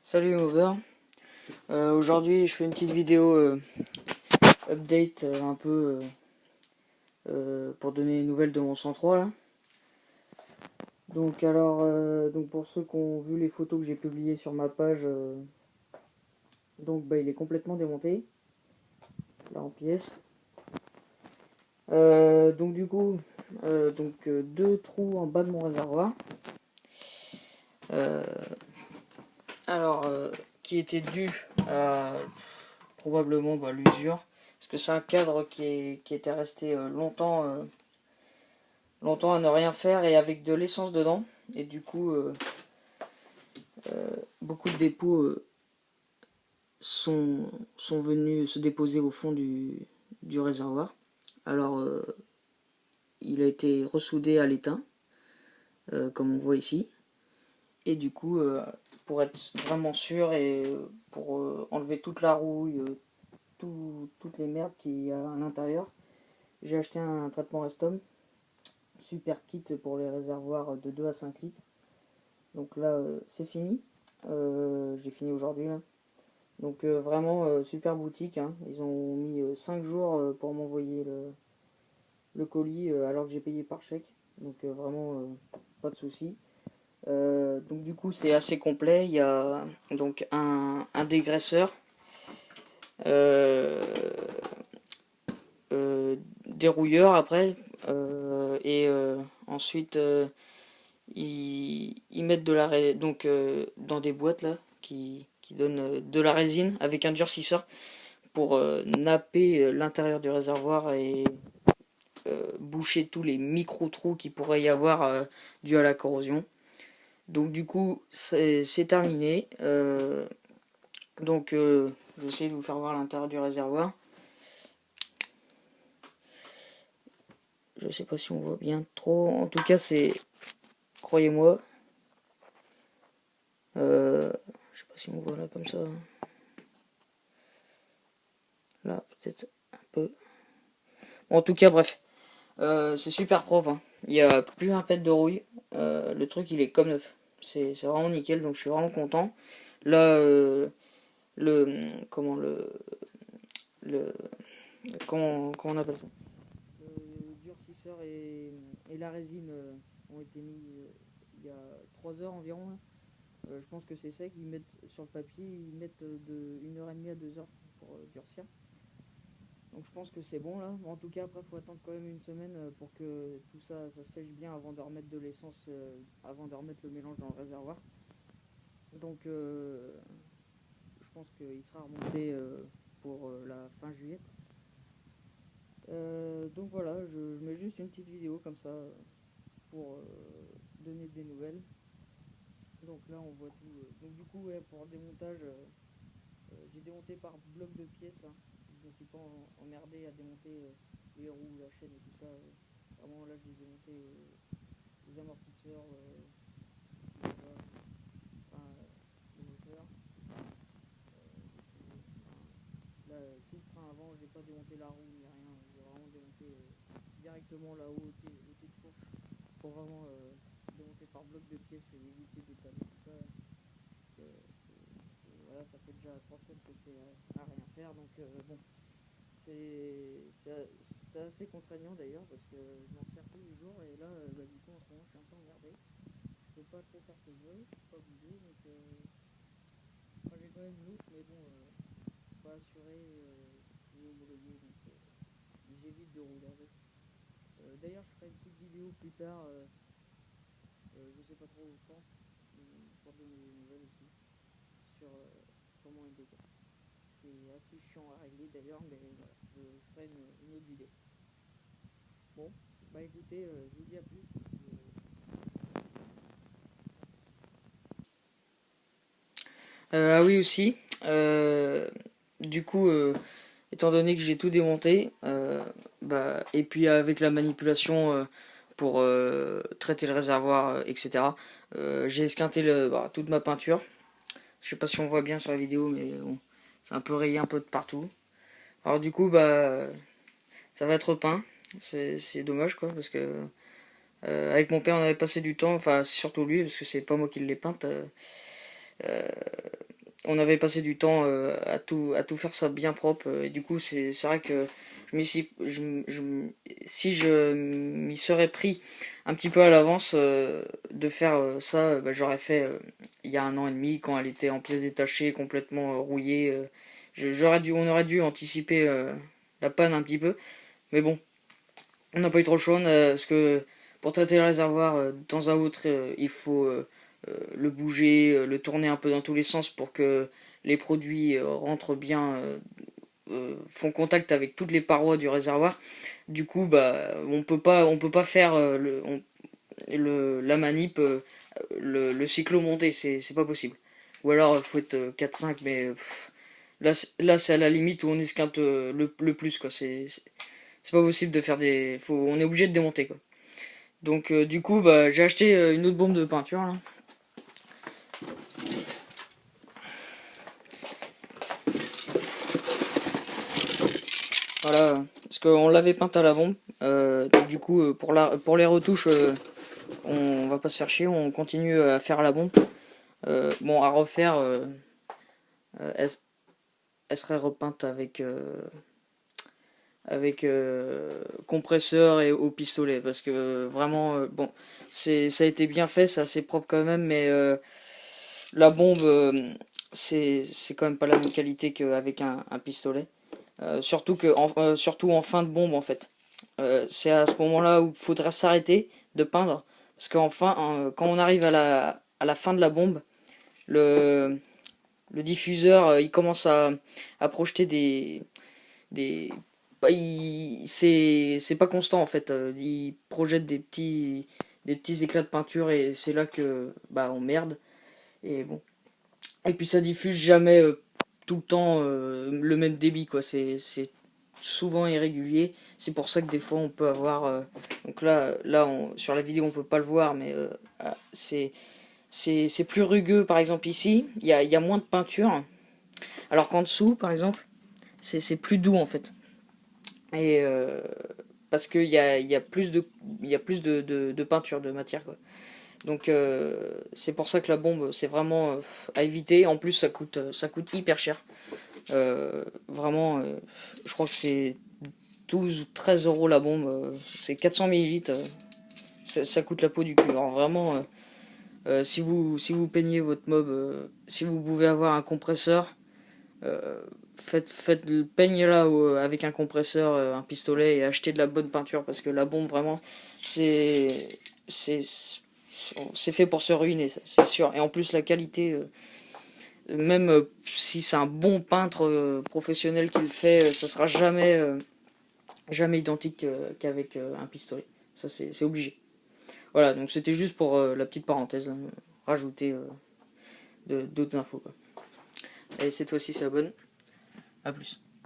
Salut Mover, aujourd'hui je fais une petite vidéo update un peu pour donner des nouvelles de mon 103 là. Donc donc pour ceux qui ont vu les photos que j'ai publiées sur ma page, il est complètement démonté, là en pièces. Donc du coup, deux trous en bas de mon réservoir. Qui était dû à probablement l'usure, parce que c'est un cadre qui était resté longtemps à ne rien faire et avec de l'essence dedans, et du coup beaucoup de dépôts sont venus se déposer au fond du réservoir. Alors il a été ressoudé à l'étain, comme on voit ici, et du coup pour être vraiment sûr et pour enlever toute la rouille, toutes les merdes qu'il y a à l'intérieur, j'ai acheté un traitement Restom, super kit pour les réservoirs de 2 à 5 litres. Donc là c'est fini, j'ai fini aujourd'hui là. Donc vraiment super boutique, hein. Ils ont mis 5 jours pour m'envoyer le colis alors que j'ai payé par chèque. Donc vraiment pas de souci. Donc du coup c'est assez complet. Il y a donc un dégraisseur, euh, dérouilleur après, et ensuite ils mettent de la dans des boîtes là qui donnent de la résine avec un durcisseur pour napper l'intérieur du réservoir et boucher tous les micro-trous qu'il pourrait y avoir dû à la corrosion. Donc du coup, c'est terminé. Je vais essayer de vous faire voir l'intérieur du réservoir. Je sais pas si on voit bien trop. En tout cas, c'est... Croyez-moi. Je sais pas si on voit là comme ça. Là, peut-être un peu. Bon, en tout cas, bref. C'est super propre, hein. Il n'y a plus un pet de rouille. Le truc, il est comme neuf. C'est vraiment nickel, donc je suis vraiment content. Là, comment le comment on appelle ça, le durcisseur et la résine ont été mis il y a 3 heures environ là. Je pense que c'est sec. Ils mettent sur le papier, ils mettent de 1h30 à 2 heures pour durcir. Donc je pense que c'est bon là. En tout cas, après il faut attendre quand même une semaine pour que tout ça sèche bien avant de remettre de l'essence, avant de remettre le mélange dans le réservoir. Donc je pense qu'il sera remonté pour la fin juillet. Donc voilà, je mets juste une petite vidéo comme ça pour donner des nouvelles. Donc là on voit tout. Donc du coup ouais, pour le démontage, j'ai démonté par bloc de pièces, hein. Je ne suis pas emmerdé à démonter les roues, la chaîne et tout ça. Vraiment là j'ai démonté les amortisseurs, le moteur. Là, tout le frein avant, j'ai pas démonté la roue ni rien. J'ai vraiment démonté directement là-haut au pied de fourche pour vraiment démonter par bloc de pièces et éviter d'étaler tout ça. Voilà, ça fait déjà 3 semaines que c'est à rien faire, donc bon, c'est assez contraignant d'ailleurs parce que je m'en sers tous les jours et là, du coup, en ce moment, je suis un peu emmerdé. Je peux pas trop faire ce que je veux, je peux pas bouger, donc j'ai quand même l'autre, mais bon, pas assuré ni homologué, donc j'évite de rouler avec. D'ailleurs, je ferai une petite vidéo plus tard, je sais pas trop quand, pour donner des nouvelles aussi sur comment il dégaine. C'est assez chiant à régler d'ailleurs, mais voilà, je ferai une autre vidéo. Bon, bah écoutez, je vous dis à plus. Ah oui aussi, du coup, étant donné que j'ai tout démonté, et puis avec la manipulation pour traiter le réservoir, etc., j'ai esquinté toute ma peinture. Je sais pas si on voit bien sur la vidéo, mais bon, c'est un peu rayé un peu de partout. Alors du coup, ça va être peint. C'est dommage quoi, parce que avec mon père on avait passé du temps, enfin surtout lui, parce que c'est pas moi qui l'ai peinte. on avait passé du temps à tout faire ça bien propre. Et du coup, c'est vrai que si je m'y serais pris un petit peu à l'avance de faire ça, bah, j'aurais fait il y a 1 an et demi quand elle était en pièces détachées, complètement rouillée. On aurait dû anticiper la panne un petit peu. Mais bon, on n'a pas eu trop le choix parce que pour traiter le réservoir de temps à autre, il faut le bouger, le tourner un peu dans tous les sens pour que les produits rentrent bien, font contact avec toutes les parois du réservoir. Du coup, bah, on peut pas faire la manip, le cyclo-monté, c'est pas possible. Ou alors, il faut être 4-5, mais là c'est à la limite où on esquinte le plus, quoi. C'est pas possible de faire on est obligé de démonter, quoi. Donc, du coup, bah, j'ai acheté une autre bombe de peinture, là. Voilà, parce qu'on l'avait peinte à la bombe. Donc du coup, pour les retouches, on va pas se faire chier, on continue à faire à la bombe. Bon, à refaire, elle, elle serait repeinte avec compresseur et au pistolet, parce que vraiment, bon, ça a été bien fait, c'est assez propre quand même, mais la bombe, c'est quand même pas la même qualité qu'avec un pistolet. Surtout en fin de bombe en fait. C'est à ce moment-là où il faudra s'arrêter de peindre. Parce qu'enfin, quand on arrive à la fin de la bombe, le, le diffuseur il commence à projeter des bah, c'est pas constant en fait. Il projette des petits éclats de peinture et c'est là que bah on merde. Et bon. Et puis ça diffuse jamais tout le temps le même débit quoi. C'est souvent irrégulier. C'est pour ça que des fois on peut avoir. Donc sur la vidéo on peut pas le voir, mais c'est plus rugueux par exemple ici. Il y a moins de peinture. Alors qu'en dessous par exemple c'est plus doux en fait. Et parce qu'il y a plus de peinture, de matière quoi. Donc c'est pour ça que la bombe c'est vraiment à éviter. En plus ça coûte hyper cher. Vraiment, je crois que c'est 12 ou 13 euros la bombe. C'est 400 millilitres. Ça coûte la peau du cul. Alors vraiment, si vous peignez votre mob, si vous pouvez avoir un compresseur, euh, faites le peigne là avec un compresseur, un pistolet et achetez de la bonne peinture parce que la bombe vraiment c'est c'est c'est fait pour se ruiner, c'est sûr. Et en plus la qualité, même si c'est un bon peintre professionnel qui le fait, ça sera jamais identique qu'avec un pistolet. Ça c'est obligé. Voilà, donc c'était juste pour la petite parenthèse, hein, rajouter d'autres infos quoi. Allez, cette fois-ci c'est la bonne. A plus.